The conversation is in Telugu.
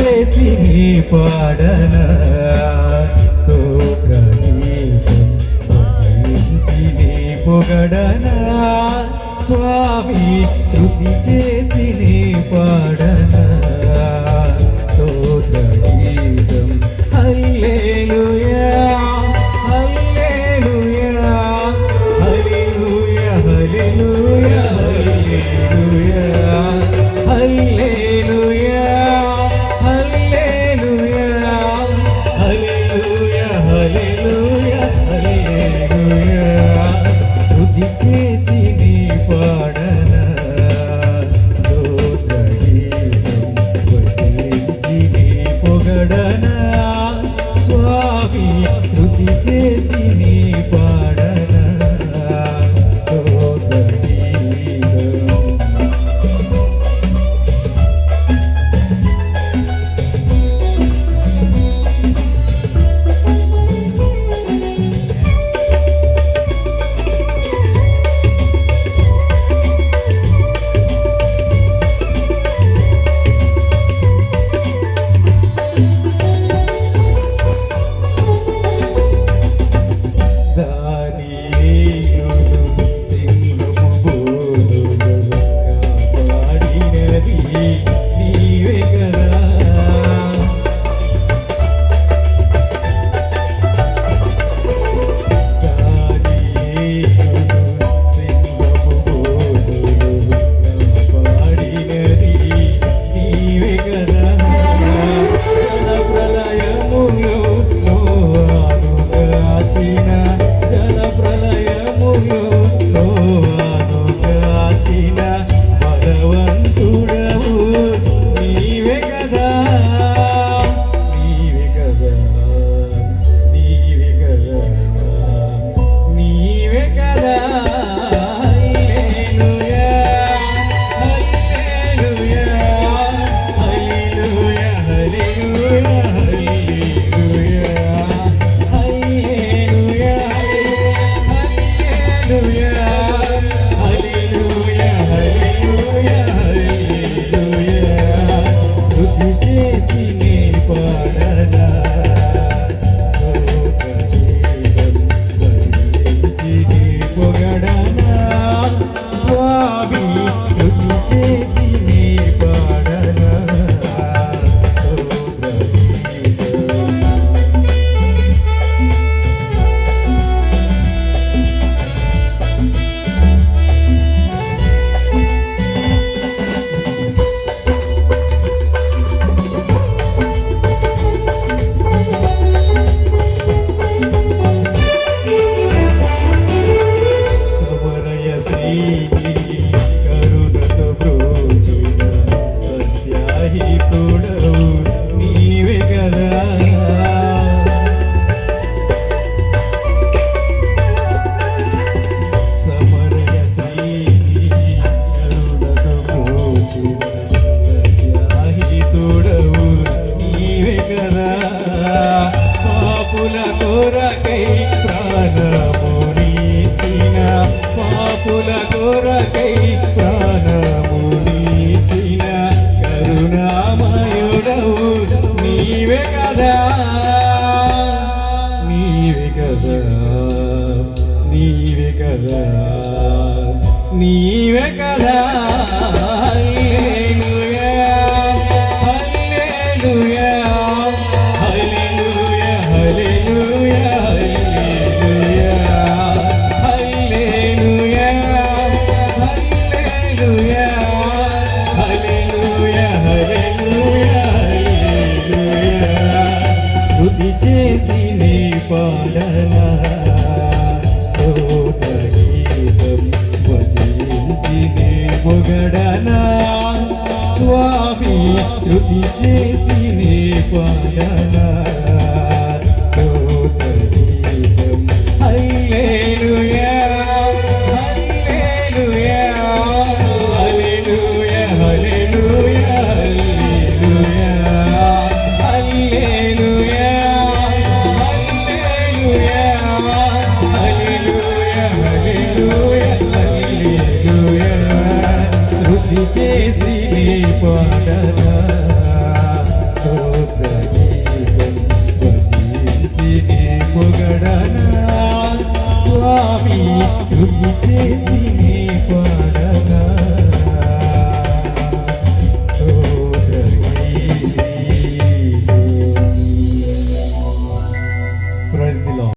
చేసి నీ పాడన స్తోత్ర గీతం భజించి నీ పొగడన స్వామి స్తుతి చేసి నీ పాడన స్తోత్ర గీతం హల్లెలూయా హల్లెలూయా హల్లెలూయా హల్లెలూయా హల్లెలూయా హల్లెలూయా హల్లెలూయా హల్లెలూయా హల్లెలూయా స్తుతి చేసి నీ పాడన స్తోత్ర గీతం భజించి నీ పొగడన స్వామి స్తుతి చేసి నీ పాడన స్తోత్ర గీతం నీవే కదా హల్లెలూయా హల్లెలూయా హల్లెలూయా హల్లెలూయా హల్లెలూయా హల్లెలూయా హల్లెలూయా హల్లెలూయా హల్లెలూయా స్తుతి చేసి నీ పాడన పొగడనా స్వామి స్తుతి చేసి నీ పాడనా స్తోత్ర గీతం హల్లెలూయా హల్లెలూయా హల్లెలూయా హల్లెలూయా హల్లెలూయా హల్లెలూయా హల్లెలూయా హల్లెలూయా హల్లెలూయా చేసి నీ పాడనా పొగడనా స్వామి స్తుతి చేసి నే